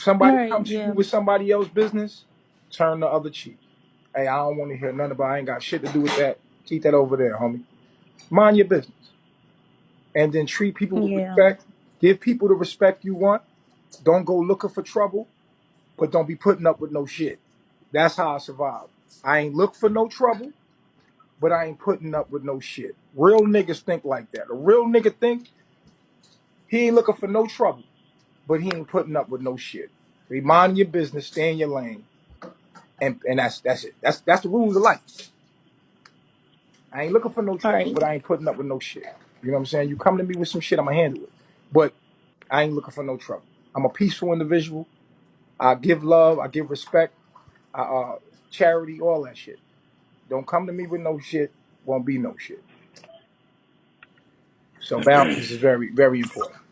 Somebody Right, comes to you yeah. with somebody else's business, turn the other cheek. Hey, I don't want to hear nothing about. I ain't got shit to do with that. Keep that over there, homie. Mind your business, and then treat people with Yeah. respect. Give people the respect you want. Don't go looking for trouble, but don't be putting up with no shit. That's how I survive. I ain't look for no trouble, but I ain't putting up with no shit. Real niggas think like that. A real nigga think he ain't looking for no trouble, but he ain't putting up with no shit. Mind your business, stay in your lane, and that's it. That's the rules of life. I ain't looking for no trouble, Right. but I ain't putting up with no shit. You know what I'm saying? You come to me with some shit, I'ma handle it. But I ain't looking for no trouble. I'm a peaceful individual. I give love, I give respect, charity, all that shit. Don't come to me with no shit, won't be no shit. So boundaries is very, very important.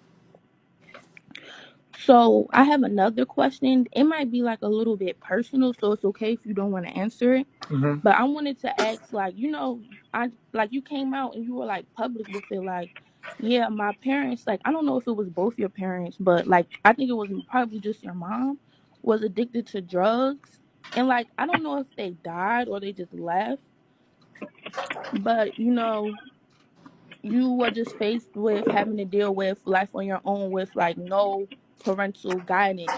So I have another question. It might be like a little bit personal, so it's okay if you don't want to answer it. Hmm. But I wanted to ask, like, I like you came out and you were like public with it, like, yeah, my parents, like, I don't know if it was both your parents, but like, I think it was probably just your mom was addicted to drugs, and like, I don't know if they died or they just left, but you were just faced with having to deal with life on your own with like no parental guidance.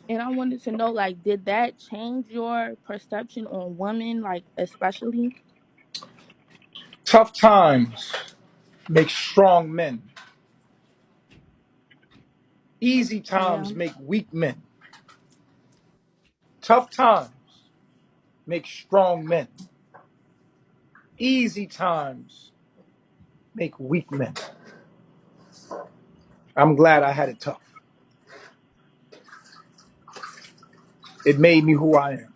And I wanted to know, like, did that change your perception on women, like, especially? Tough times make strong men. Easy Yeah. times make weak men. Tough times make strong men. Easy times make weak men. I'm glad I had it tough. It made me who I am.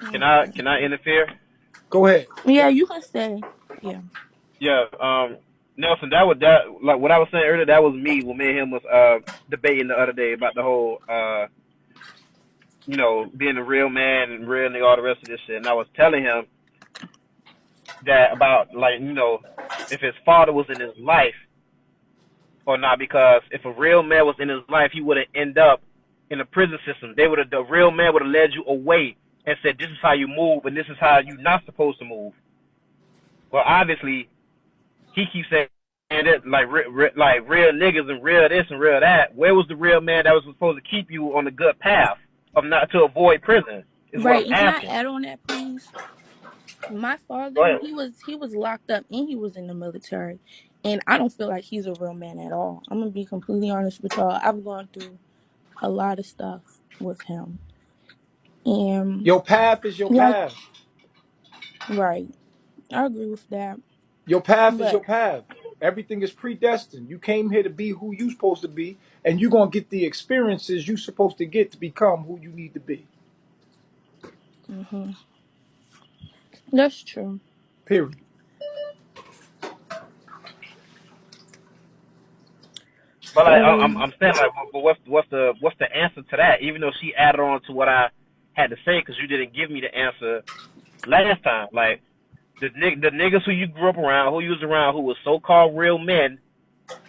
Okay. Can I interfere? Go ahead. Yeah, you can say. Yeah. Yeah. Nelson, that like what I was saying earlier. That was me when me and him was debating the other day about the whole being a real man and real nigga, all the rest of this shit. And I was telling him that about like if his father was in his life or not, because if a real man was in his life, he would have ended up in the prison system. The real man would have led you away and said, "This is how you move, and this is how you're not supposed to move." Well, obviously, he keeps saying that like real niggas and real this and real that. Where was the real man that was supposed to keep you on the good path of not to avoid prison? Is what I'm Right. And can I asking. add on that, please? My Go father, ahead. he was locked up and he was in the military. And I don't feel like he's a real man at all. I'm gonna be completely honest with y'all. I've gone through a lot of stuff with him. And Your path is your like, path. right. I agree with that. Your path is your But path. Everything is predestined. You came here to be who you supposed to be, and you're gonna get the experiences you supposed to get to become who you need to be. mhm, that's true. Period. But like, I'm So I'm saying like, but what's the answer to that? Even though she added on to what I had to say, because you didn't give me the answer last time. Like the niggas who you grew up around, who you was around, who was so called real men,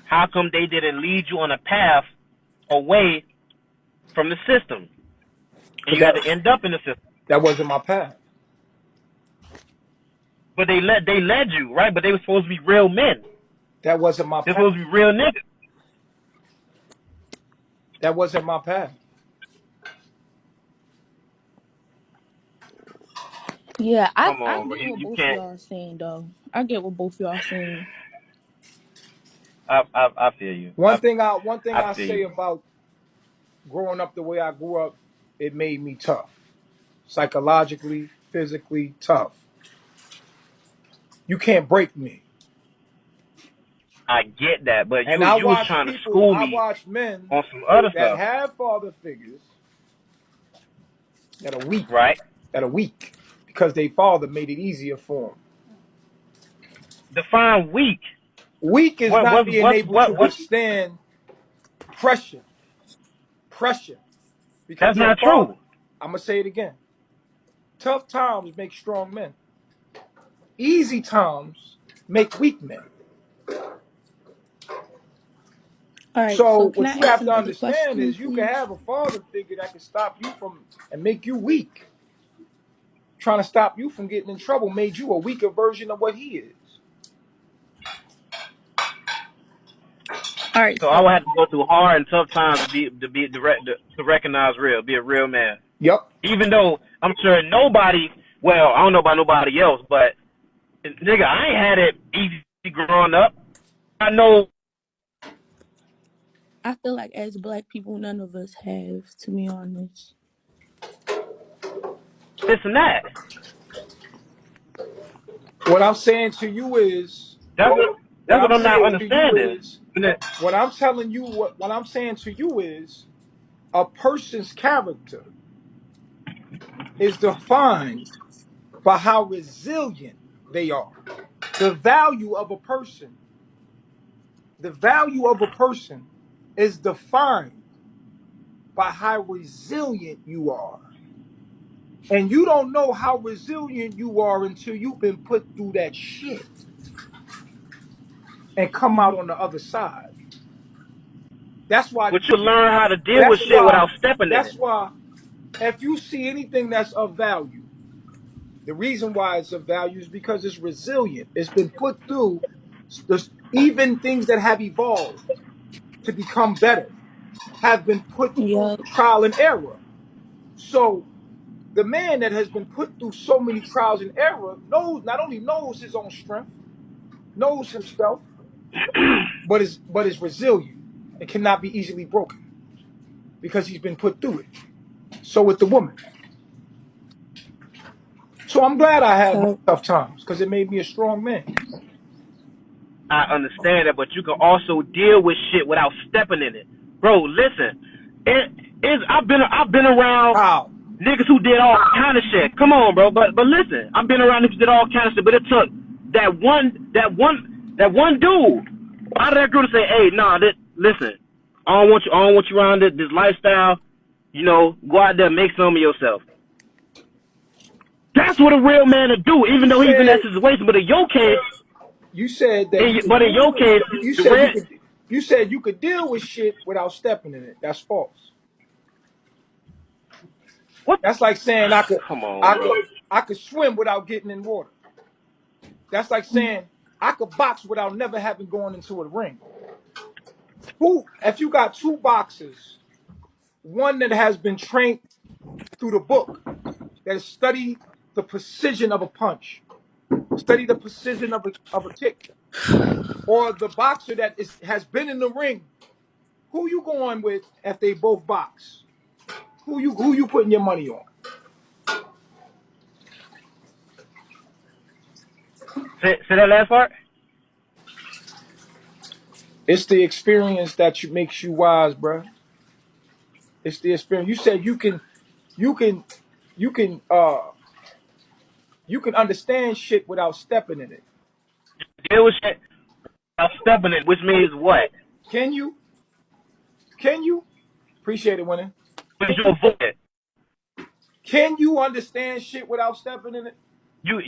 how come they didn't lead you on a path away from the system, and Because you had to end up in the system? that wasn't my path. But they led you right, but they were supposed to be real men. That wasn't my They're path. supposed to be real niggas. That wasn't my path. yeah, I Come I on, bro. get what You both of can't. y'all are saying though. I get what both y'all saying. I feel you. One thing I Feel say you. about growing up the way I grew up, it made me tough. Psychologically, physically tough. You can't break me. I get that, but And you was trying to school I me watch men on some other that stuff, have father figures that are weak, right? because their father made it easier for them. Define weak. Weak is What not what being what able to what what? withstand pressure. Pressure. Because That's your not father, true. I'm going to say it again. Tough times make strong men. Easy times make weak men. All right, So so can what I you ask have to another understand question, is you can please? have a father figure that can stop you from and make you weak. Trying to stop you from getting in trouble made you a weaker version of what he is. All right, So I so would have to go through hard and tough times to recognize real, be a real man. Yep. Even though I'm sure nobody, well, I don't know about nobody else, but nigga, I ain't had it easy growing up. I know I feel like as black people, none of us have, to be honest. this and that. What I'm saying to you is That's what what that's what I'm I'm not saying to you understanding. is what I'm telling you what I'm saying to you is a person's character is defined by how resilient they are. The value of a person, the value of a person is defined by how resilient you are. And you don't know how resilient you are until you've been put through that shit and come out on the other side. That's why But you learn how to deal with that's shit why without stepping in that's it. why if you see anything that's of value, the reason why it's of value is because it's resilient. It's been put through even things that have evolved to become better have been put through Yup. trial and error. So the man that has been put through so many trials and error knows not only knows his own strength, knows himself, but is resilient and cannot be easily broken because he's been put through it. So with the woman. So I'm glad I had my Yup. tough times because it made me a strong man. I understand that, but you can also deal with shit without stepping in it, bro. Listen, I've been around How? niggas who did all kind of shit. Come on, bro. But listen, I've been around niggas who did all kind of shit. But it took that one dude out of that group to say, hey, nah, listen, I don't want you around this lifestyle. You know, go out there and make some of yourself. That's what a real man would do, even You though he's in that said situation. But in your case, you said that you could in your case, you the said you red. could you said you could deal with shit without stepping in it. That's false. What? That's like saying Come on, bro. I could swim without getting in water. That's like saying I could box without never having gone into a ring. Who if you got two boxers, one that has been trained through the book, that has studied the precision of a punch, study the precision of a kick, or the boxer that has been in the ring. Who you going with if they both box? Who you putting your money on? Say that last part. It's the experience that makes you wise, bro. It's the experience. You said you can, you can, you can understand shit without stepping in it. Deal with shit without stepping it, which means what? Can you? Can you? Appreciate it, winning. Because you avoid it. Can you understand shit without stepping in it? You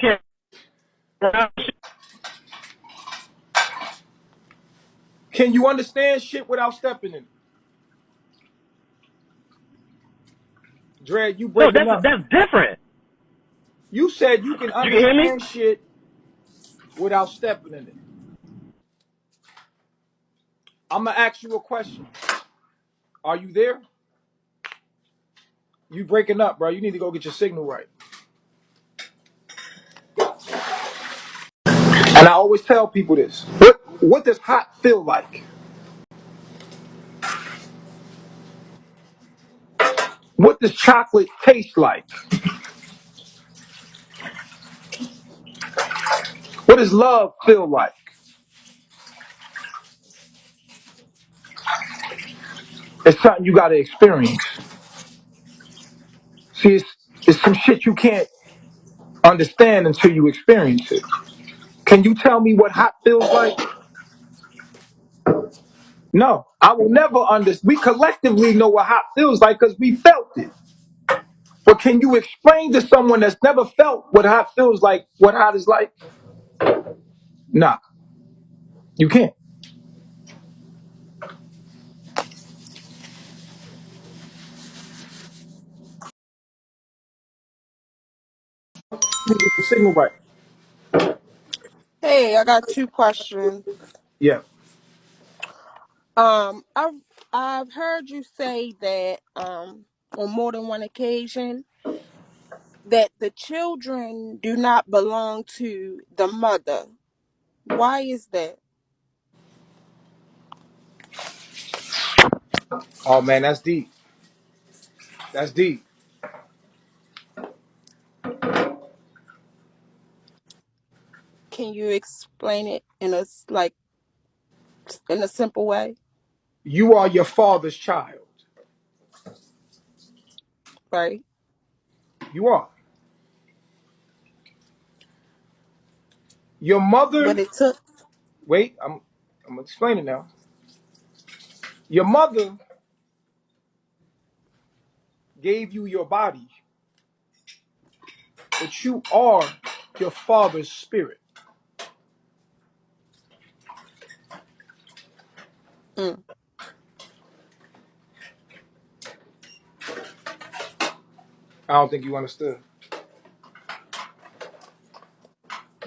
can't. Can you understand shit without stepping in it? Dre, you No, breaking up. that's different. You said you can You can hear me? understand shit without stepping in it. I'm gonna ask you a question. Are you there? You breaking up, bro. You need to go get your signal right. And I always tell people this. What does hot feel like? What does chocolate taste like? What does love feel like? It's something you gotta experience. See, it's some shit you can't understand until you experience it. Can you tell me what hot feels like? No, I will never understand. We collectively know what hot feels like because we felt it. But can you explain to someone that's never felt what hot feels like, what hot is like? Nah, you can't. Let me get the signal right. Hey, I got two questions. Yeah. I've heard you say that on more than one occasion that the children do not belong to the mother. Why is that? Oh man, that's deep. That's deep. Can you explain it in a simple way, You are your father's child. right? You are. Your mother. But it took. Wait, I'm explaining now. Your mother gave you your body, but you are your father's spirit. Mm, I don't think you understood.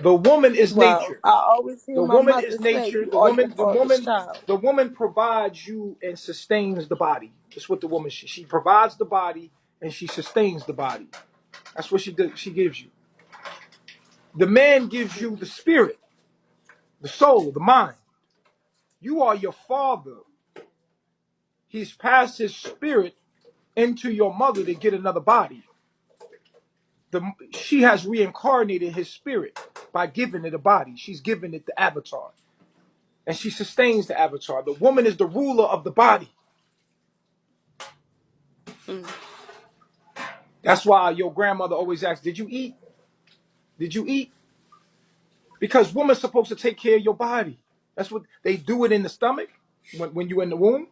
The woman is well, nature. I always hear The my woman mother is say, nature. "You are your father's child." The woman provides you and sustains the body. That's what the woman she provides the body and she sustains the body. That's what she does. She gives you. The man gives you the Mhm. spirit, the soul, the mind. You are your father. He's passed his spirit into your mother to get another body. She has reincarnated his spirit by giving it a body. She's given it the avatar. And she sustains the avatar. The woman is the ruler of the body. Mm, That's why your grandmother always asks, did you eat? Did you eat? Because woman's supposed to take care of your body. That's what they do it in the stomach when you're in the womb.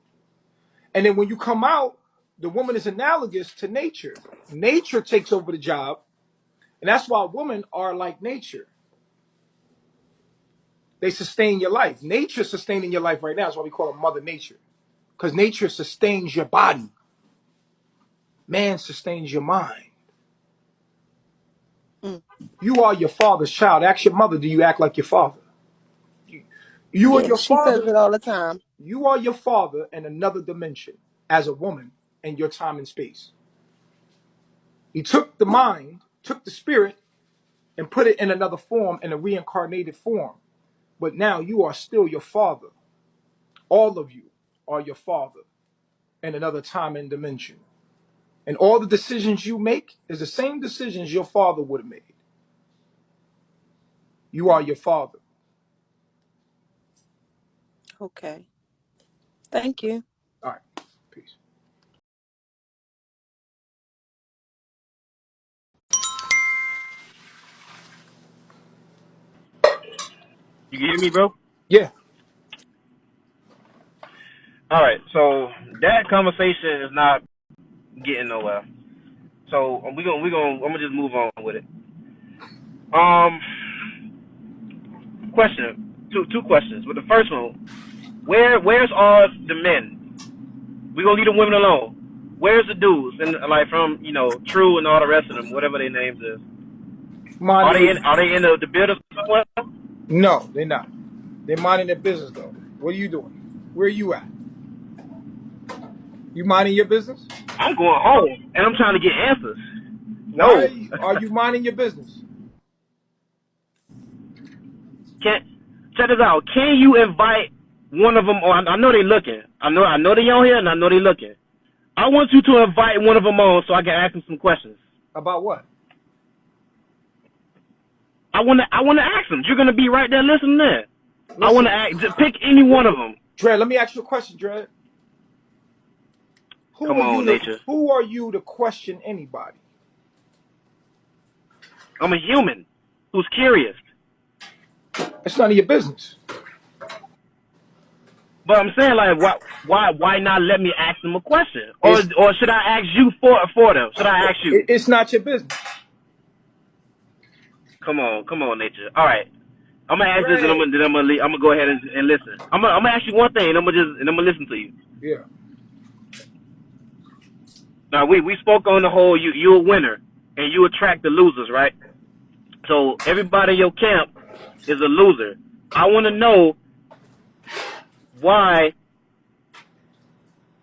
And then when you come out, the woman is analogous to nature. Nature takes over the job. And that's why women are like nature. They sustain your life. Nature sustaining your life right now is why we call it Mother Nature. Because nature sustains your body. Man sustains your mind. mm. You are your father's child. Ask your mother, do you act like your father? You are Yeah, your she says father. it all the time. You are your father in another dimension as a woman in your time and space. He took the mind, took the spirit, and put it in another form, in a reincarnated form. But now you are still your father. All of you are your father in another time and dimension. And all the decisions you make is the same decisions your father would have made. You are your father. Okay. Thank you. All right. Peace. You can hear me, bro? Yeah. All right. So that conversation is not getting nowhere. So I'm gonna just move on with it. Um, question. Two questions. But the first one, where's all the men? We gonna leave the women alone. Where's the dudes? And like from True and all the rest of them, whatever their names is. Mind they, Are they in the building somewhere? no, they're not. They're minding their business though. What are you doing? Where are you at? You minding your business? I'm going home and I'm trying to get answers. No. Why are you minding your business? Can check this out. Can you invite one of them? Or I know they looking. I know they on here and I know they looking. I want you to invite one of them on so I can ask them some questions. About what? I want to ask them. You're gonna be right there listening there. I want Listen, to ask. Just pick any one of them. Dre, let me ask you a question, Dre. Come on, nature. Who are you to question anybody? I'm a human who's curious. It's none of your business. But I'm saying like, why not let me ask them a question? Or It's should I ask you for them? Should I ask you? it's not your business. Come on, nature. All right. I'm gonna ask this, and Dre. I'm gonna go ahead and listen. I'm gonna ask you one thing, and I'm gonna listen to you. Yeah. Now we spoke on the whole. You a winner, and you attract the losers, right? So everybody in your camp is a loser. I want to know why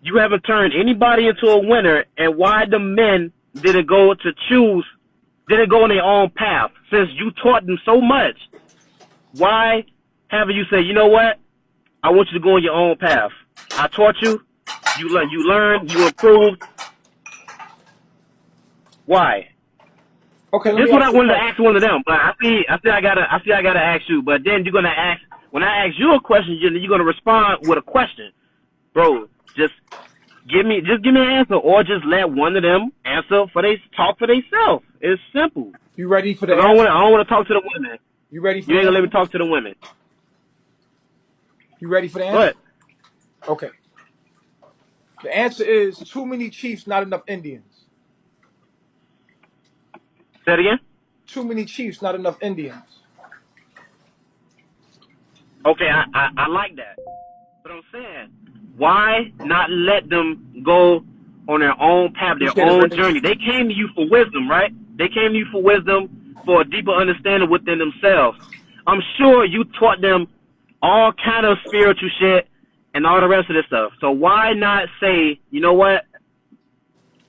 you haven't turned anybody into a winner, and why the men didn't go to choose, didn't go on their own path. Since you taught them so much, why haven't you said, you know what? I want you to go on your own path. I taught you. You learned, you improved. Why? Okay, let This me is what I ask you a wanted to question. ask one of them, but I gotta ask you. But then you're gonna ask, when I ask you a question, you're gonna respond with a question, bro. Just give me an answer, or just let one of them answer talk for themselves. It's simple. You ready for the Cause answer? I don't want to talk to the women. You ready for You the ain't gonna let me answer? talk to the women. You ready for the Go answer? ahead. Okay. The answer is too many chiefs, not enough Indians. Say it again. Too many chiefs, not enough Indians. Okay, I like that. But I'm saying, why not let them go on their own path, their Appreciate it, own Rich. journey? They came to you for wisdom, right? They came to you for wisdom, for a deeper understanding within themselves. I'm sure you taught them all kind of spiritual shit and all the rest of this stuff. So why not say, you know what?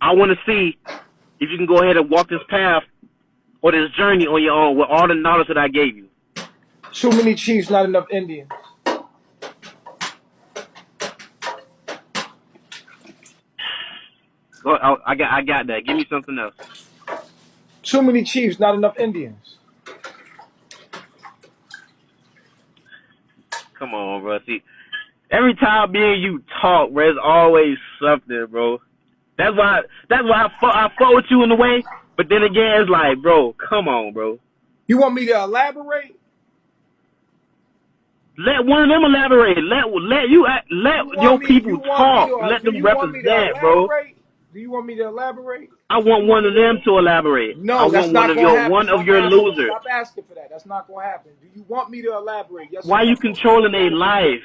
I want to see if you can go ahead and walk this path or this journey on your own with all the knowledge that I gave you. Too many chiefs, not enough Indians. I got that. Give me something else. Too many chiefs, not enough Indians. Come on, bro. See, every time me and you talk, bro, it's always something, bro. That's why I fought with you in the way. But then again, it's like, bro, come on, bro. You want me to elaborate? Let one of them elaborate. Let your people You want me talk. to Let do them you want me to represent, bro. elaborate? Do you want me to elaborate? I Do you want want one me of to them to elaborate. I No, that's want one not of gonna your happen. losers. Stop asking for that. That's not gonna happen. Do you want me to elaborate? Yes or Why you no? controlling their life?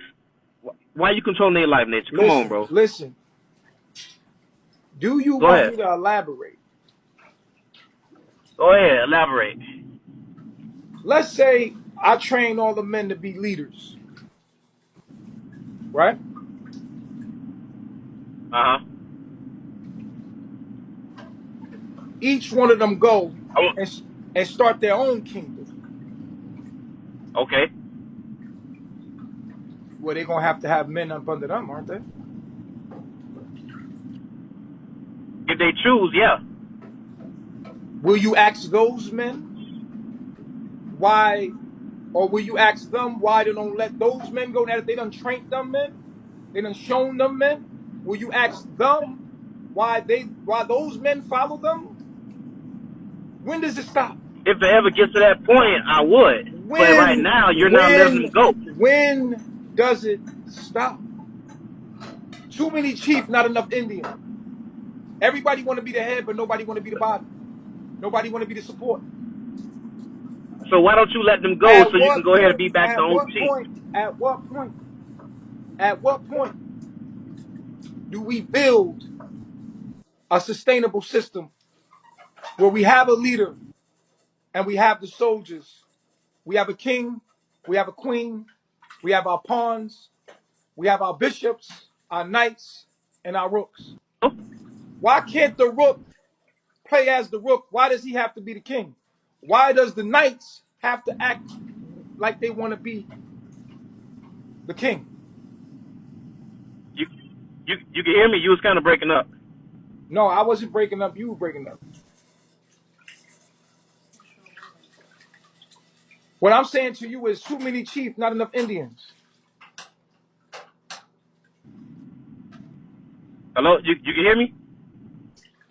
Why you controlling their life, Nature? Come on, Listen, bro. listen. Do you Go want ahead. me to elaborate? Go ahead. Elaborate. Let's say I train all the men to be leaders, right? Uh huh. Each one of them go and, and start their own kingdom. Okay. Well, they're gonna have to have men up under them, aren't they? If they choose, yeah. Will you ask those men why, or will you ask them why they don't let those men go? Now that they done trained them men, they done shown them men. Will you ask them why those men follow them? When does it stop? If it ever gets to that point, I would. But right When now, you're not letting when them go. when does it stop? Too many chiefs, not enough Indian. Everybody want to be the head, but nobody want to be the body. Nobody want to be the support. So why don't you let them go At so you can what go ahead and point? be back the At own what chief? point? At what point? At what point do we build a sustainable system where we have a leader and we have the soldiers? We have a king, we have a queen, we have our pawns, we have our bishops, our knights, and our rooks. Why can't the rook play as the rook? Why does he have to be the king? Why does the knights have to act like they want to be the king? You you can hear me? You was kind of breaking up. No, I wasn't breaking up. You were breaking up. What I'm saying to you is too many chiefs, not enough Indians. Hello? You can hear me?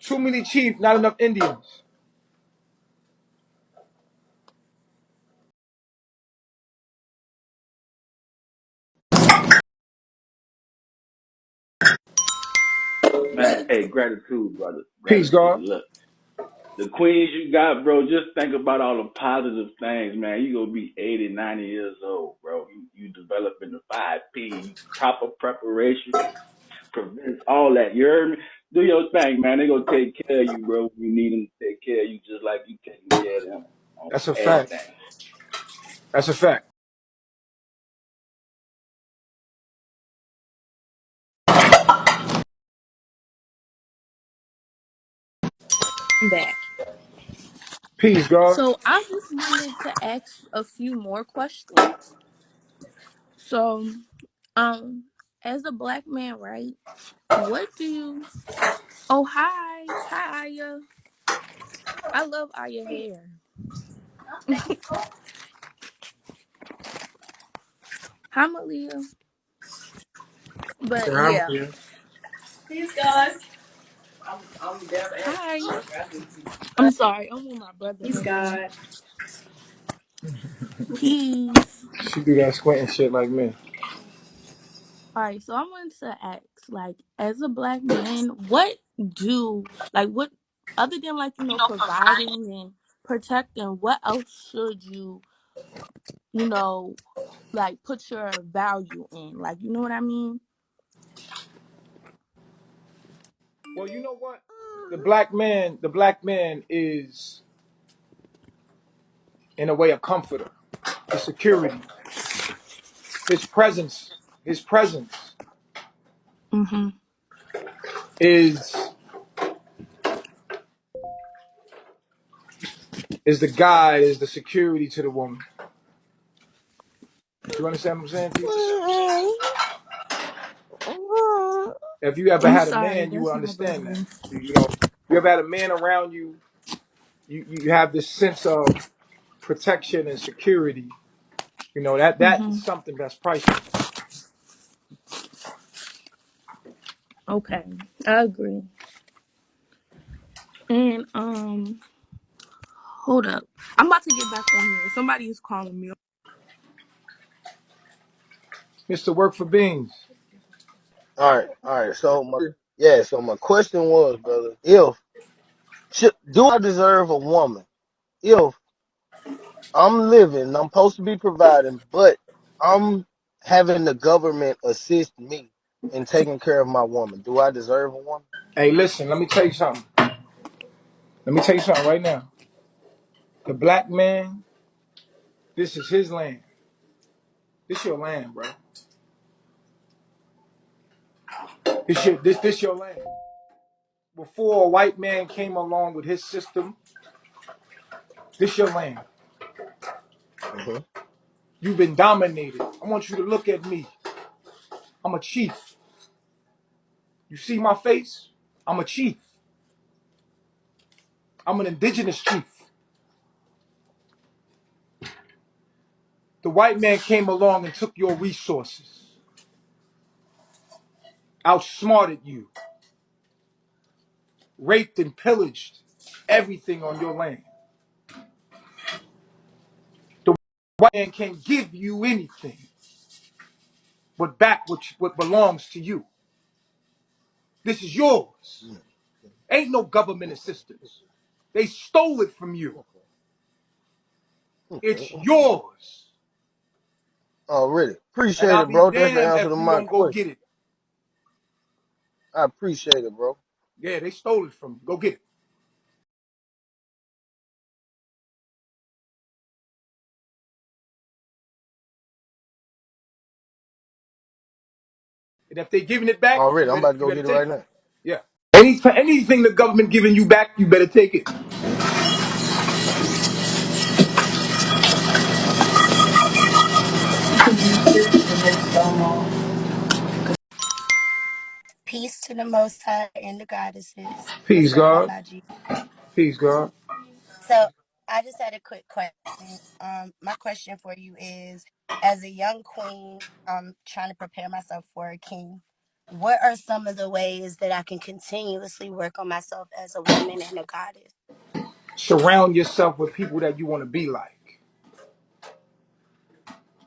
Too many chiefs, not enough Indians. Man, hey, gratitude, brother. Peace, Gratitude. God. Look, the queens you got, bro, just think about all the positive things, man. You gonna be 80, 90 years old, bro. You developing the 5P, proper preparation, prevents all that. You heard me? Do your thing, man. They gonna take care of you, bro. You need them to take care of you just like you taking care of them. on That's a fact. everything. That's a fact. I'm back. Peace, God. So I just wanted to ask a few more questions. So, um, as a black man, right? What do you? Oh, hi, Aya. I love Aya hair. Hi, Malia. Say But hi, yeah, Maria. hi. I'm sorry. I'm with my brother He's right now. God. Peace. She do that squinting shit like me. All right. So I wanted to ask, like, as a black man, what other than like providing and protecting, what else should you know like put your value in? Like, you know what I mean? Well, you know what? The black man is in a way a comforter, a security. His presence Mhm. is is the guide, is the security to the woman. You understand what I'm saying, T? If you ever I'm had a sorry. man, you will That's my understand that. brother. You ever had a man around you, you have this sense of protection and security. That is Mhm. something that's priceless. Okay, I agree. And hold up. I'm about to get back on here. Somebody is calling me. Mr. Work for Beans. All right. So my question was, brother, if do I deserve a woman if I'm living, I'm supposed to be providing, but I'm having the government assist me in taking care of my woman? Do I deserve a woman? Hey, listen, let me tell you something. Let me tell you something right now. The black man, this is his land. This your land, bro. This your land. Before a white man came along with his system, this your land. Hmm. You've been dominated. I want you to look at me. I'm a chief. You see my face? I'm a chief. I'm an indigenous chief. The white man came along and took your resources, outsmarted you, raped and pillaged everything on your land. The white man can't give you anything but back what belongs to you. This is yours. Ain't no government assistance. They stole it from you. It's Okay. yours. Already. And Appreciate I'll it, be bro. That's the damned answer if to you my don't go question. get it. I appreciate it, bro. Yeah, they stole it from you. Go get it. And if they giving it back, Already. I'm about to you go better get it take right it. now. Yeah. Anything the government giving you back, you better take it. Peace to the Most High and the goddesses. Peace, What's up, God. Babaji? Peace, God. So, I just had a quick question. My question for you is, as a young queen, trying to prepare myself for a king, what are some of the ways that I can continuously work on myself as a woman and a goddess? Surround yourself with people that you want to be like.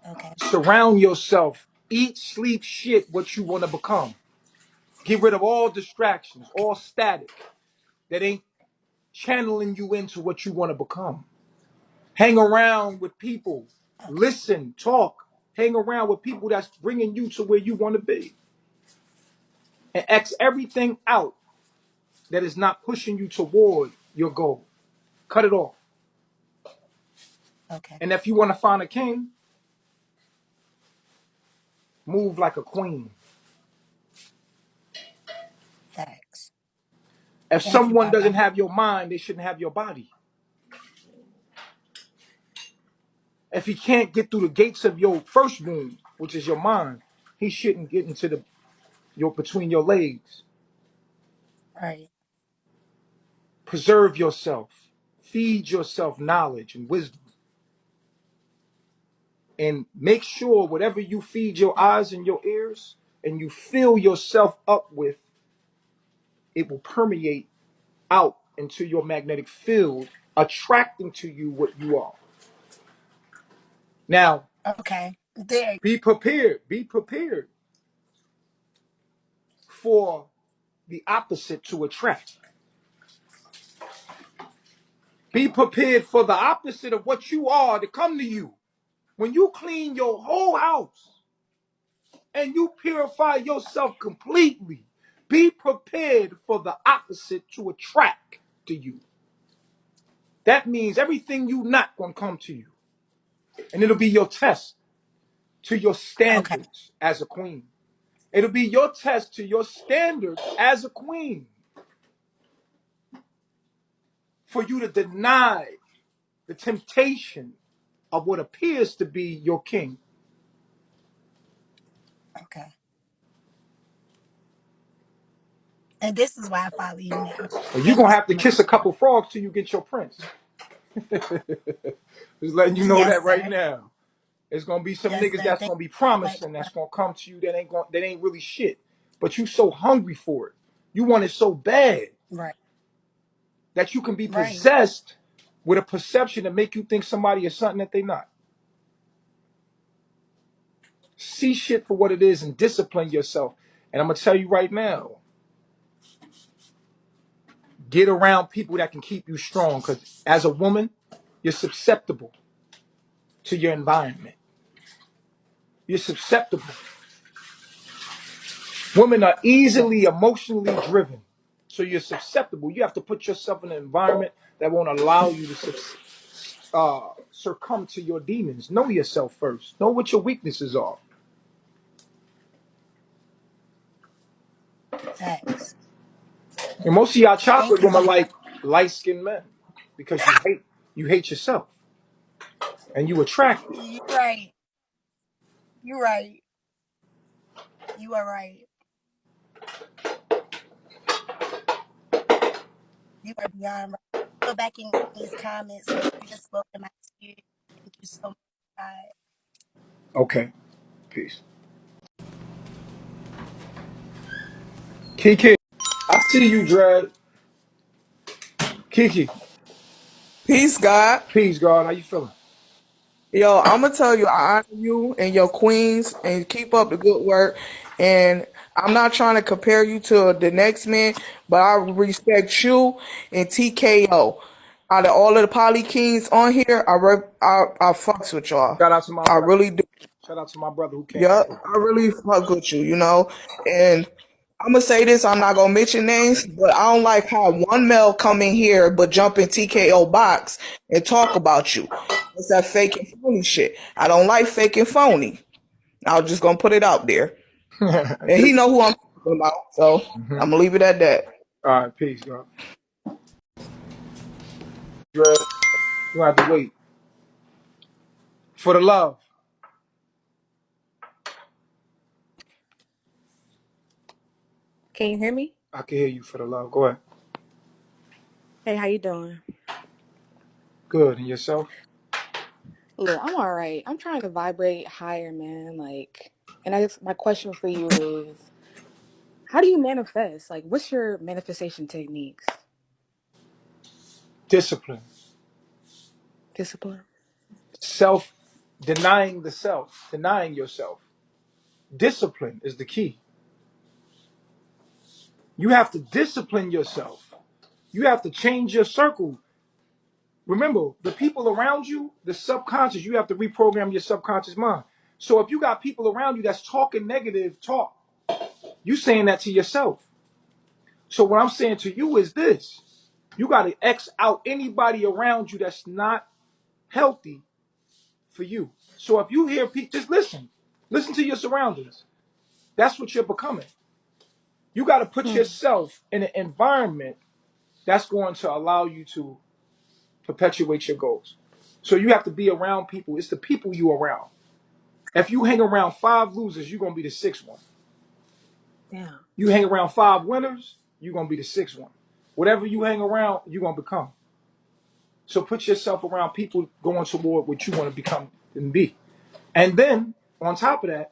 Okay. Surround yourself. Eat, sleep, shit what you want to become. Get rid of all distractions, all static that ain't channeling you into what you want to become. Hang around with people. Okay. Listen, talk. Hang around with people that's bringing you to where you want to be. And X everything out that is not pushing you toward your goal. Cut it off. Okay. And if you want to find a king, move like a queen. Facts. If Thank you, someone doesn't Papa. have your mind, they shouldn't have your body. If he can't get through the gates of your first wound, which is your mind, he shouldn't get into your between your legs. Right. Preserve yourself. Feed yourself knowledge and wisdom. And make sure whatever you feed your eyes and your ears and you fill yourself up with, it will permeate out into your magnetic field, attracting to you what you are. Now, Okay. There. be prepared. Be prepared for the opposite to attract. Be prepared for the opposite of what you are to come to you. When you clean your whole house and you purify yourself completely, be prepared for the opposite to attract to you. That means everything you not gonna come to you. And it'll be your test to your Okay. standards as a queen. It'll be your test to your standards as a queen for you to deny the temptation of what appears to be your king. Okay. And this is why I follow you now. And you're Thank gonna you have so to much. kiss a couple frogs till you get your prince. Just letting you know Yes, that right sir. now. There's gonna be some Yes, niggas sir. that's Thank gonna be you so much. promising that's gonna come to you that ain't really shit. But you so hungry for it. You want it so bad Right. that you can be Right. possessed with a perception to make you think somebody is something that they not. See shit for what it is and discipline yourself. And I'm gonna tell you right now, get around people that can keep you strong. Because as a woman, you're susceptible to your environment. You're susceptible. Women are easily Yes. emotionally driven. So you're susceptible. You have to put yourself in an environment that won't allow you to succumb to your demons. Know yourself first. Know what your weaknesses are. Facts. And most of y'all Thank chocolate you, women Papa. like light-skinned men because you hate yourself and you attract it. You're right. You're right. You are right. You are beyond right. Go back in these comments because you just spoke to my spirit. Thank you so much, God. Okay, peace. Kiki, I see you, Dredd. Kiki, Peace, God. peace, God. How you feeling? Yo, I'm gonna tell you, I honor you and your queens, and keep up the good work. And I'm not trying to compare you to the next man, but I respect you and TKO. Out of all of the poly kings on here, I fucks with y'all. Shout out to my I brother. really do. Shout out to my brother who came Yep, through. I really fuck with you, you know. And I'm gonna say this, I'm not gonna mention names, but I don't like how one male come in here but jump in TKO box and talk about you. It's that fake and phony shit. I don't like fake and phony. I was just gonna put it out there. And he Peace. know who I'm talking about, so Mhm. I'm gonna leave it at that. All right, peace, God. Dredd, you have to wait for the love. Can you hear me? I can hear you for the love. Go ahead. Hey, how you doing? Good. And yourself? Look, I'm all right. I'm trying to vibrate higher, man. Like, and I just my question for you is, how do you manifest? Like, what's your manifestation techniques? Discipline. Discipline. Self denying the self, denying yourself. Discipline is the key. You have to discipline yourself. You have to change your circle. Remember, the people around you, the subconscious, you have to reprogram your subconscious mind. So if you got people around you that's talking negative talk, you saying that to yourself. So what I'm saying to you is this. You got to X out anybody around you that's not healthy for you. So if you hear people, just listen. Listen to your surroundings. That's what you're becoming. You got to put Mm. yourself in an environment that's going to allow you to perpetuate your goals. So you have to be around people. It's the people you around. If you hang around 5 losers, you're gonna be the 6th one. Damn. You hang around 5 winners, you're gonna be the 6th one. Whatever you hang around, you're gonna become. So put yourself around people going toward what you want to become and be. And then on top of that,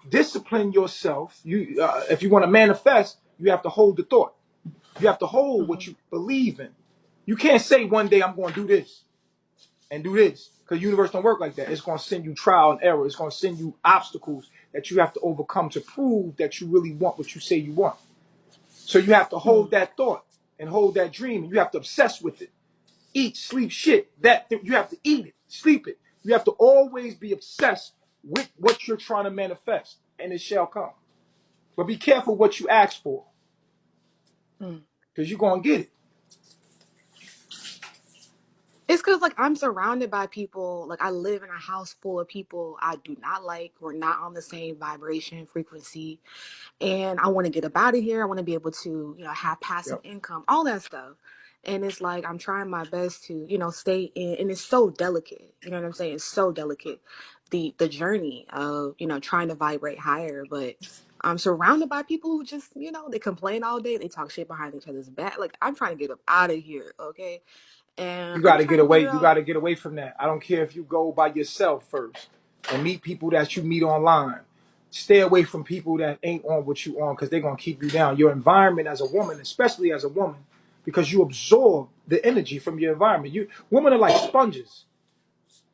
discipline yourself. You, if you want to manifest, you have to hold the thought. You have to hold what Mm-hmm. you believe in. You can't say one day I'm going to do this and do this, because the universe don't work like that. It's going to send you trial and error. It's going to send you obstacles that you have to overcome to prove that you really want what you say you want. So you have to hold that thought and hold that dream, and you have to obsess with it. Eat, sleep, shit. You have to eat it, sleep it. You have to always be obsessed with what you're trying to manifest, and it shall come. But be careful what you ask for, Mm. because you're going to get it. It's because, like, I'm surrounded by people. Like, I live in a house full of people I do not like. We're not on the same vibration frequency. And I want to get up out of here. I want to be able to, have passive Yep. income, all that stuff. And it's like I'm trying my best to, stay in. And it's so delicate. You know what I'm saying? It's so delicate, the journey of, trying to vibrate higher. But I'm surrounded by people who just, they complain all day. They talk shit behind each other's back. Like, I'm trying to get up out of here, okay? And You got I'm to get trying to away. figure You got out. to get away from that. I don't care if you go by yourself first and meet people that you meet online. Stay away from people that ain't on what you on, because they're going to keep you down. Your environment as a woman, especially as a woman, because you absorb the energy from your environment. Women are like sponges.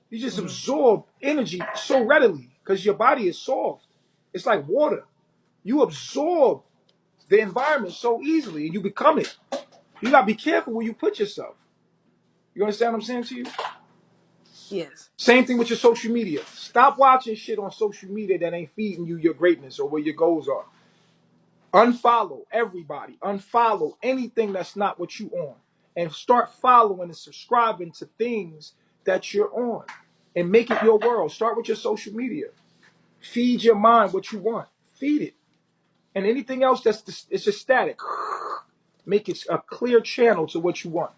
You just Mm-hmm. absorb energy so readily because your body is soft. It's like water. You absorb the environment so easily and you become it. You got to be careful where you put yourself. You understand what I'm saying to you? Yes. Same thing with your social media. Stop watching shit on social media that ain't feeding you your greatness or where your goals are. Unfollow everybody. Unfollow anything that's not what you on. And start following and subscribing to things that you're on. And make it your world. Start with your social media. Feed your mind what you want. Feed it. And anything else it's just static. Make it a clear channel to what you want.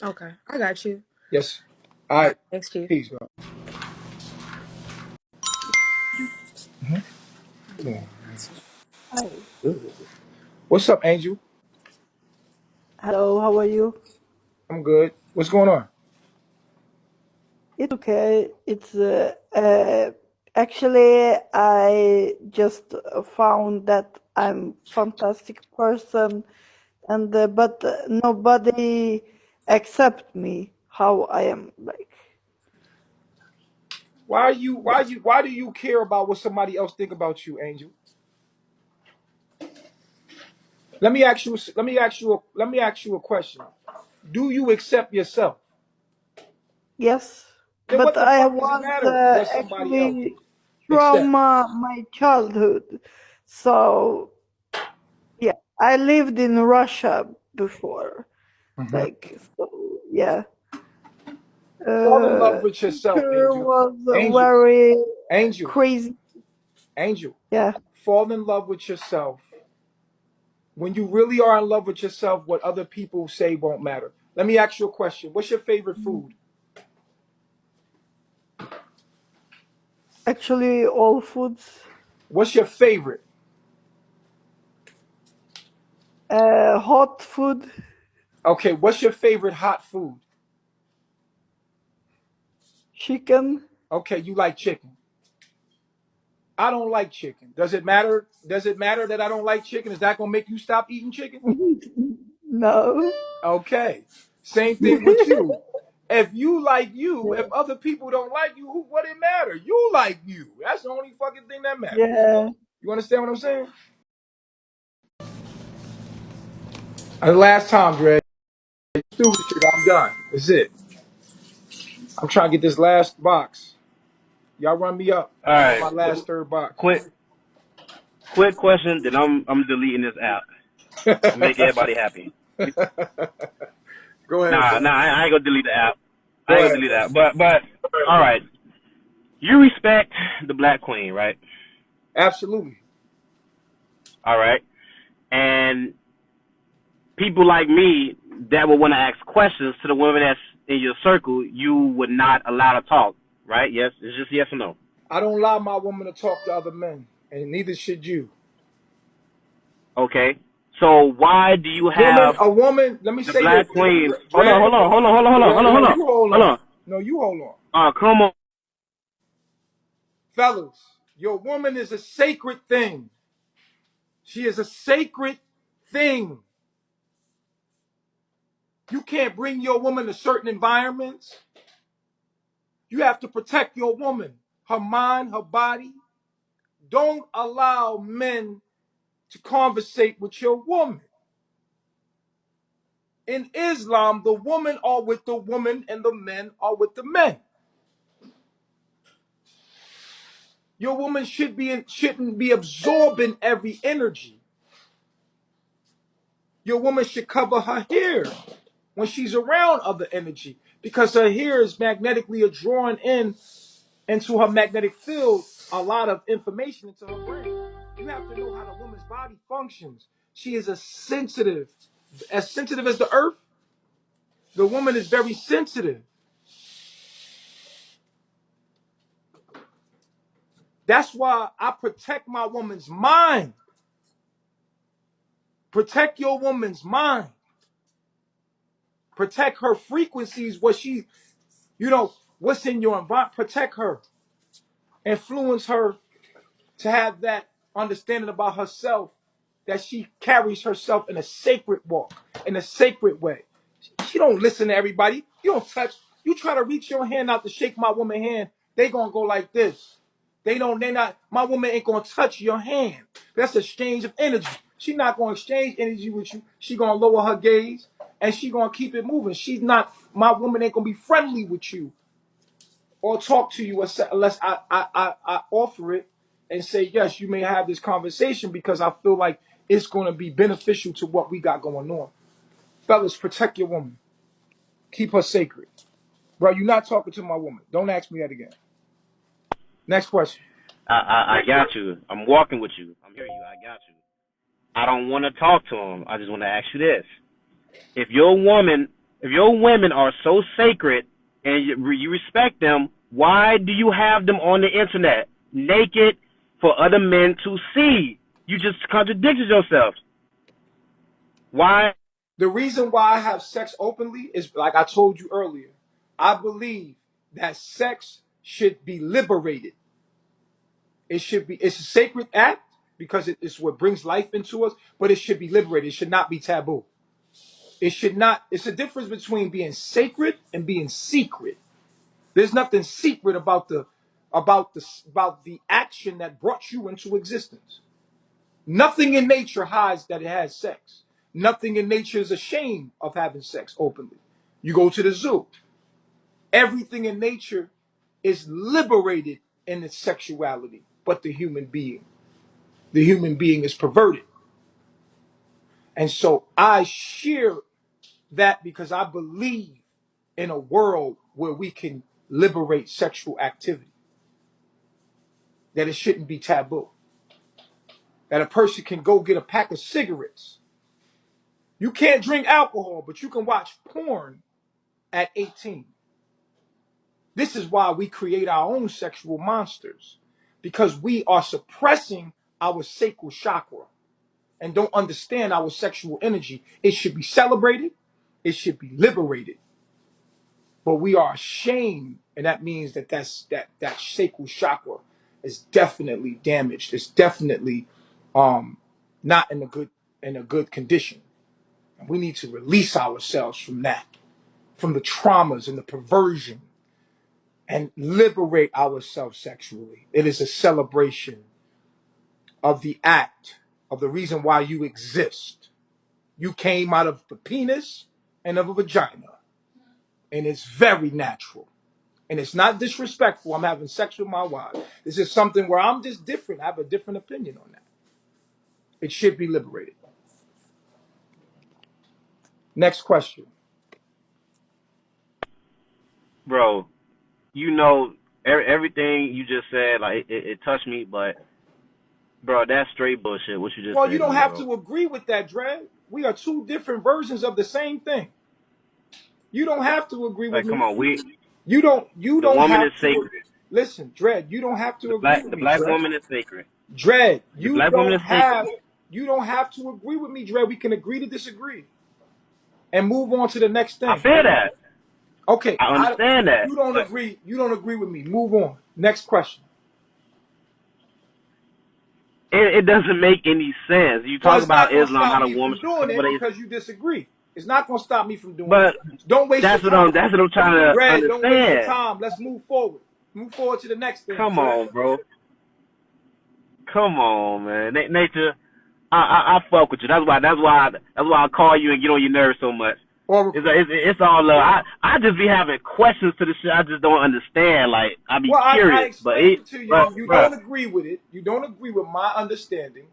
Okay. I got you. Yes. All All right. right. Thanks, Chief. Peace, bro. Come on. Hi. Ugh. What's up, Angel? Hello, how are you? I'm good. What's going on? It's okay. It's actually I just found that I'm fantastic person, and but nobody accept me how I am. Like, yeah. Why do you care about what somebody else think about you, Angel? Let me ask you a question. Do you accept yourself? Yes, Then but what the I fuck does it was matter what somebody else actually accept? trauma my childhood, so yeah, I lived in Russia before. Mhm. Like, so yeah. Fall in love with yourself, Teacher Angel. was Angel, very Angel, crazy. Angel. Yeah. Fall in love with yourself. When you really are in love with yourself, what other people say won't matter. Let me ask you a question. What's your favorite food? Actually, all foods. What's your favorite? Hot food, Okay, what's your favorite hot food? chicken. Okay, you like chicken. I don't like chicken. Does it matter? Does it matter that I don't like chicken? Is that gonna make you stop eating chicken? No. Okay. Same thing with you. If you like you, if other people don't like you, what it matter? You like you. That's the only fucking thing that matters. Yeah. You understand what I'm saying? Last time, Dre. Stupid shit. I'm done. That's it. I'm trying to get this last box. Y'all run me up. All I'm on right. my last third box. Quick question. Then I'm deleting this app and make everybody happy. Go ahead, Nah, bro. I ain't gonna delete the app. I Go ain't gonna ahead, delete the bro. app. But All right. You respect the Black Queen, right? Absolutely. All right. And people like me that would want to ask questions to the women that's in your circle, you would not allow to talk, right? Yes, it's just yes or no. I don't allow my woman to talk to other men, and neither should you. Okay. So why do you have A woman, let me the say this. Black Queen? Hold on, Red, hold on, hold on, hold on, hold on, hold on, no, hold on, you hold hold on. on. No, you hold on. Come on. Fellas, your woman is a sacred thing. She is a sacred thing. You can't bring your woman to certain environments. You have to protect your woman, her mind, her body. Don't allow men to conversate with your woman. In Islam, the women are with the woman and the men are with the men. Your woman shouldn't be absorbing every energy. Your woman should cover her hair when she's around other energy because her hair is magnetically drawing into her magnetic field a lot of information into her brain. You have to know how the woman's body functions. She is as sensitive as the earth. The woman is very sensitive. That's why I protect my woman's mind. Protect your woman's mind. Protect her frequencies, what's in your environment. Protect her. Influence her to have that understanding about herself, that she carries herself in a sacred walk, in a sacred way. She don't listen to everybody. You don't touch. You try to reach your hand out to shake my woman's hand, they gonna go like this. My woman ain't gonna touch your hand. That's exchange of energy. She not gonna exchange energy with you. She gonna lower her gaze and she gonna keep it moving. My woman ain't gonna be friendly with you or talk to you unless I offer it and say, yes, you may have this conversation because I feel like it's gonna be beneficial to what we got going on. Fellas, protect your woman. Keep her sacred. Bro, you're not talking to my woman. Don't ask me that again. Next question. I got you. I'm walking with you. I'm hearing you. I got you. I don't want to talk to him. I just want to ask you this: if your women are so sacred and you respect them, why do you have them on the internet naked for other men to see? You just contradicted yourself. Why? The reason why I have sex openly is like I told you earlier. I believe that sex should be liberated. It's a sacred act because it's what brings life into us, but it should be liberated. It should not be taboo. It should not, it's a difference between being sacred and being secret. There's nothing secret about the action that brought you into existence. Nothing in nature hides that it has sex. Nothing in nature is ashamed of having sex openly. You go to the zoo. Everything in nature is liberated in its sexuality, but the human being. The human being is perverted. And so I share that because I believe in a world where we can liberate sexual activity, that it shouldn't be taboo, that a person can go get a pack of cigarettes. You can't drink alcohol, but you can watch porn at 18. This is why we create our own sexual monsters, because we are suppressing our sacral chakra and don't understand our sexual energy. It should be celebrated. It should be liberated. But we are ashamed, and that means that sacral chakra is definitely damaged. It's definitely not in a good condition. And we need to release ourselves from that, from the traumas and the perversion, and liberate ourselves sexually. It is a celebration of the act, of the reason why you exist. You came out of the penis and of a vagina, and it's very natural. And it's not disrespectful. I'm having sex with my wife. This is something where I'm just different. I have a different opinion on that. It should be liberated. Next question. Bro, you know, everything you just said, like it touched me, but bro, that's straight bullshit. What you just Well, you said to don't me, have bro. to agree with that, Dre. We are two different versions of the same thing. You don't have to agree with Like, come me. on, You don't. You the don't woman is have to. sacred. Listen, Dred. You don't have The to agree black with the me, black Dred. woman is sacred. Dred. The black woman is sacred. You don't have to agree with me, Dred. We can agree to disagree and move on to the next I thing. feel that. Okay. I understand that, You don't but agree. You don't agree with me. Move on. Next question. it doesn't make any sense. You Well, talk it's not about going to Islam, stop how the me woman from should doing cover it they. because you disagree. It's not going to stop me from doing it. But Don't waste your time. that's what I'm trying to Dred, don't waste your understand. time. Let's move forward. Move forward to the next thing, Come Dred. on, bro. Come on, man. Nature, I fuck with you. That's why I call you and get on your nerves so much. Oracle. It's all love. I just be having questions to the shit I just don't understand. Like I be Well, I curious, explained it to but you. You bruh, don't agree with it. You don't agree with my understanding.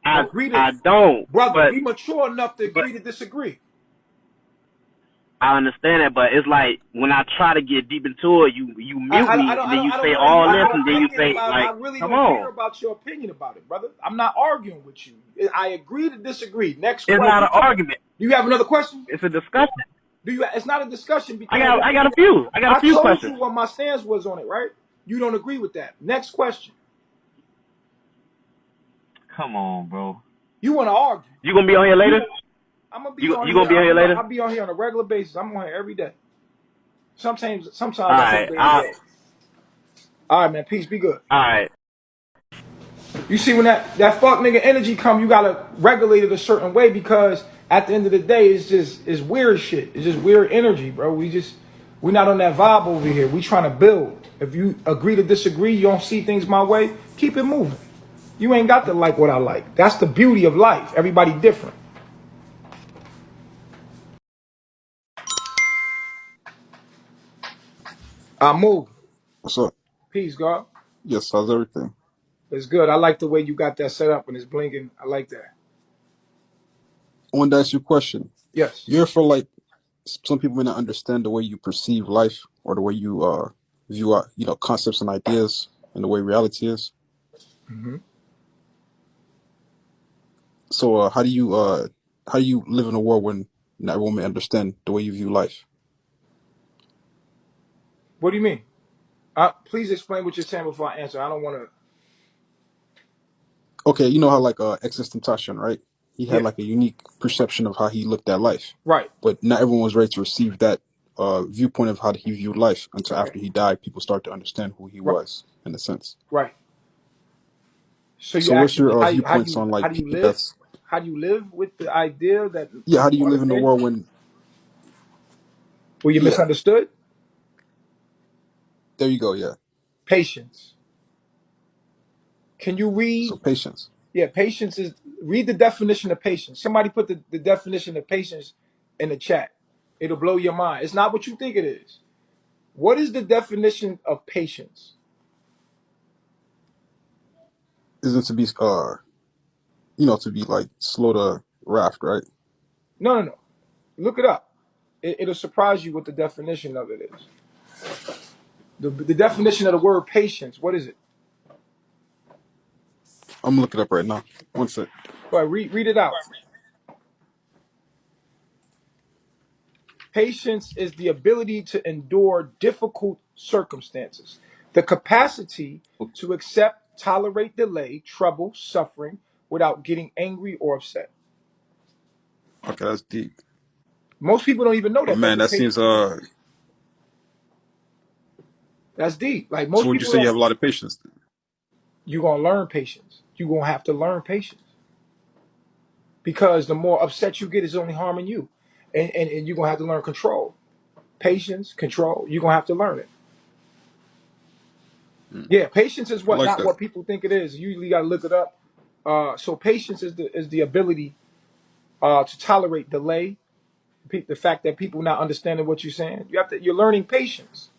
I Agree to, I don't. brother, But be mature enough to but agree to disagree. I understand that. But it's like when I try to get deep into it, you mute me and then you I don't say want to hear all this your and then you opinion say about. I like, really come don't care on. about your opinion about it, brother. I'm not arguing with you. I agree to disagree. Next It's not question. an argument. Do you have another question? It's a discussion. Do you? It's not a discussion because I got a few. I got a I few told you questions. what my stance was on it, right? You don't agree with that. Next question. Come on, bro. You want to argue? You gonna be on here later? I'm gonna be on You here. gonna be on here later? I'll be on here on a regular basis. I'm on here every day. Sometimes All I take right. days off. All right, man. Peace. Be good. All right. You see, when that fuck nigga energy come, you gotta regulate it a certain way because at the end of the day, it's weird shit. It's just weird energy, bro. We're not on that vibe over here. We trying to build. If you agree to disagree, you don't see things my way, keep it moving. You ain't got to like what I like. That's the beauty of life. Everybody different. I move. What's up? Peace, God. Yes, how's everything? It's good. I like the way you got that set up and it's blinking. I like that. I wanted to ask you a question. Yes. You ever feel like some people may not understand the way you perceive life or the way you view concepts and ideas and the way reality is? Hmm. So how do you live in a world when not everyone may understand the way you view life? What do you mean? Please explain what you're saying before I answer. I don't want to. Okay, you know how like Existentiation, right? He had Yeah. like a unique perception of how he looked at life, Right. but not everyone was ready to receive that viewpoint of how he viewed life until Right. after he died. People start to understand who he Right. was in a sense. Right. So you So what's asking me your viewpoints on how like do you people live? that's How do you live with the idea that yeah, how do you people live in a understand? world when Were you yeah, misunderstood? there you go, yeah. Patience. Can you So read? patience. Yeah, patience is read the definition of patience. Somebody put the definition of patience in the chat. It'll blow your mind. It's not what you think it is. What is the definition of patience? Isn't to be to be like slow to wrath, right? No, no, no. Look it up. It'll surprise you what the definition of it is. The definition of the word patience. What is it? I'm gonna look it up right now. One sec. Go ahead, read it out. Patience is the ability to endure difficult circumstances, the capacity to accept, tolerate delay, trouble, suffering without getting angry or upset. Okay, that's deep. Most people don't even know But that. That's man, what that seems patience is. That's deep. Like so most would you people say you don't. have a lot of patience? You're gonna learn patience. You're gonna have to learn patience because the more upset you get, it's only harming you, and you're gonna have to learn control, patience, control. You're gonna have to learn it. Mm, Yeah, patience is I what like not that. what people think it is. You usually gotta look it up. So patience is the ability to tolerate delay, the fact that people not understanding what you're saying. You're learning patience.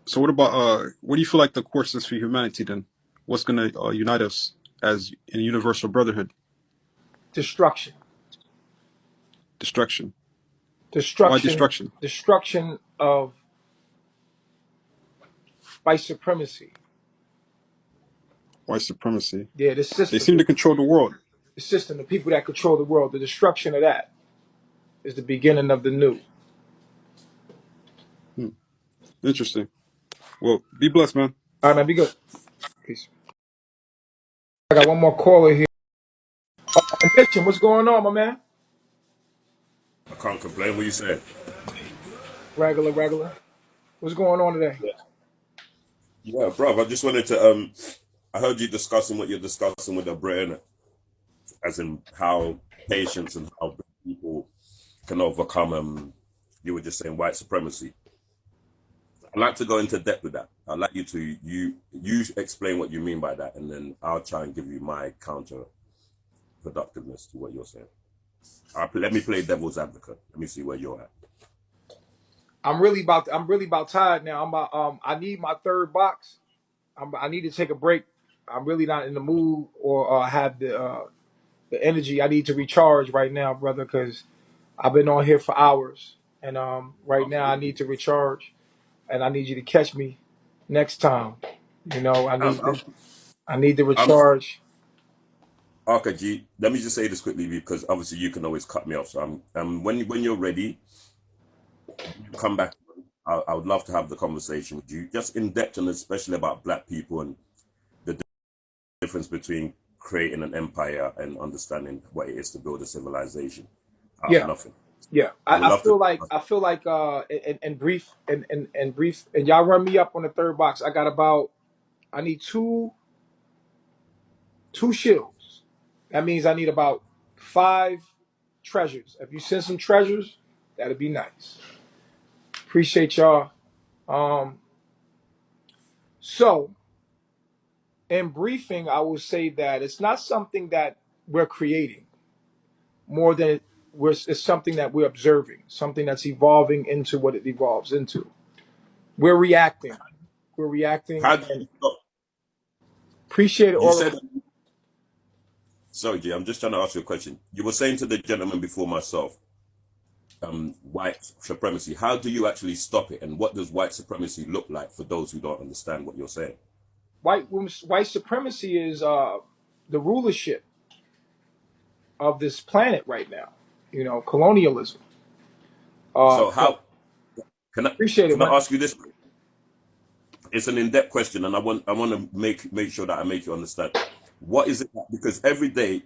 So what about what do you feel like the course is for humanity then? What's gonna unite us as in universal brotherhood? Destruction, Destruction. Why destruction, destruction? destruction. of white supremacy. White supremacy. Yeah, the They system, seem to control the world. the people that control the world, the destruction of that is the beginning of the new. Hmm. Interesting. Well, be blessed, man. All right, man, be good. Peace. I got one more caller here. Addiction, what's going on, my man? I can't complain. What you saying? Regular. What's going on today? Yeah, bro. I just wanted to. I heard you discussing what you're discussing with the Britain, as in how patience and how people can overcome. You were just saying white supremacy. I'd like to go into depth with that. I'd like you to you explain what you mean by that, and then I'll try and give you my counter productiveness to what you're saying. Let me play devil's advocate. Let me see where you're at. I'm really about tired now. I'm about I need my third box. I need to take a break. I'm really not in the mood or have the energy. I need to recharge right now, brother, because I've been on here for hours, and right now I need Absolutely. to recharge, and I need you to catch me next time. You know, I'm I'm I need to I'm recharge. Okay, G. Let me just say this quickly because obviously you can always cut me off. So when you're ready, you come back. I would love to have the conversation with you, just in depth, and especially about Black people and the difference between creating an empire and understanding what it is to build a civilization out of Yeah, nothing. yeah. I would love to. I feel like in brief and y'all run me up on the third box. I need two shields. That means I need about 5 treasures. If you send some treasures, that'd be nice. Appreciate y'all. Um, so in briefing, I will say that it's not something that we're creating more than it's something that we're observing, something that's evolving into what it evolves into. We're reacting. We're reacting How do and you stop? appreciate it, You said, Oracle. sorry, G. I'm just trying to ask you a question. You were saying to the gentleman before myself, white supremacy. How do you actually stop it, and what does white supremacy look like for those who don't understand what you're saying? White supremacy is the rulership of this planet right now. You know, colonialism. So So how can I appreciate it, can I man. ask you this? It's an in-depth question, and I want to make sure that I make you understand. What is it because every day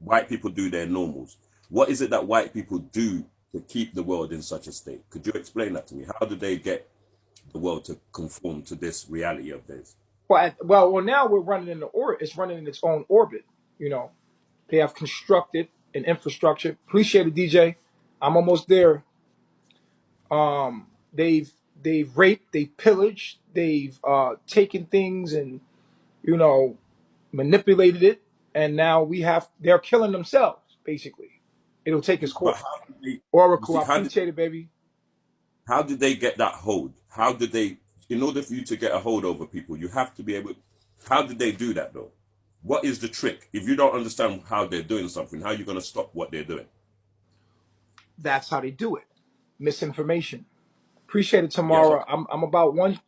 white people do their normals. What is it that white people do to keep the world in such a state? Could you explain that to me? How do they get the world to conform to this reality of theirs? Well, now we're running in the orbit. It's running in its own orbit. You know, they have constructed an infrastructure. Appreciate it, DJ. I'm almost there. They've raped, they've pillaged, they've taken things and you know manipulated it, and now they're killing themselves basically. It'll take its But course. how did they? You Oracle, see, I appreciate it, baby. how did they get that hold? How did they? In order for you to get a hold over people, you have to be able. How did they do that though? What is the trick? If you don't understand how they're doing something, how are you going to stop what they're doing? That's how they do it. Misinformation. Appreciate it, Yeah, but Tamara. I'm about one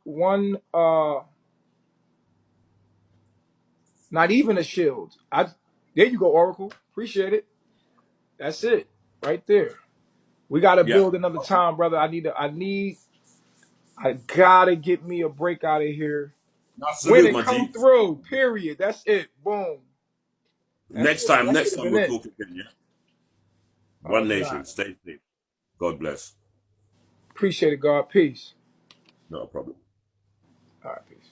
not even a shield. There you go, Oracle. Appreciate it. That's it. Right there. We gotta yeah. build another time, brother. I gotta get me a break out of here. Now, When salute, it my come G. through, period. That's it. Boom. That's Next it. time, That should next have time been we'll it. talk again. Yeah. Oh, One it's nation. not. Stay safe. God bless. Appreciate it, God. Peace. No problem. All right, peace.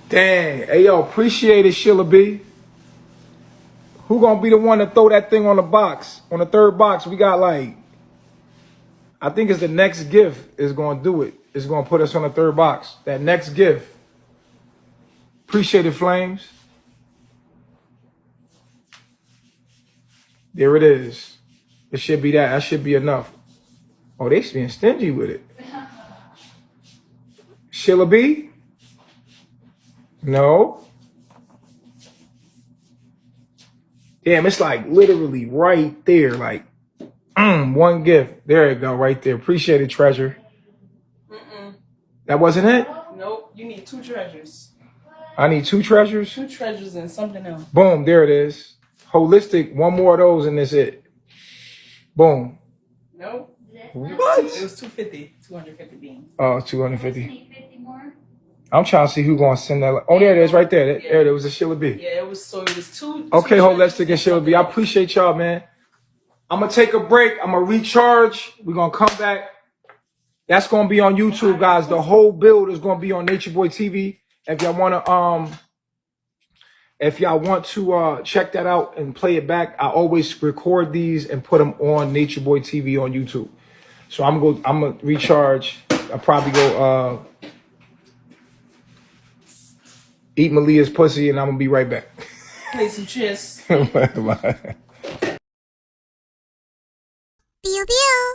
Dang. Hey yo, appreciate it, Sheila B. Who gonna be the one to throw that thing on the box? On the third box, we got I think it's the next gift is gonna do it. It's gonna put us on the third box. That next gift. Appreciate it, Flames. There it is. It should be that. That should be enough. Oh, they being stingy with it. Sheila B? No. Damn, it's like literally right there. Like, one gift. There you go, right there. Appreciate it, treasure. That wasn't it? Nope. You need 2 treasures. I need 2 treasures. 2 treasures and something else. Boom, there it is. Holistic, 1 more of those and that's it. Boom. Nope. What? It was 250. 250 beans. Oh, 250. I'm trying to see who gonna send that. Oh, there it is, right there. There it was a Sheila B. Yeah, it was 2. Okay, Holistic and Sheila B. I appreciate y'all, man. I'm gonna take a break. I'm gonna recharge. We're gonna come back. That's gonna be on YouTube, guys. The whole build is gonna be on Nature Boy TV. If y'all want to check that out and play it back, I always record these and put them on Nature Boy TV on YouTube. So I'm gonna recharge. I'll probably go eat Malia's pussy, and I'm gonna be right back. Play some chess. Bye. Pew pew.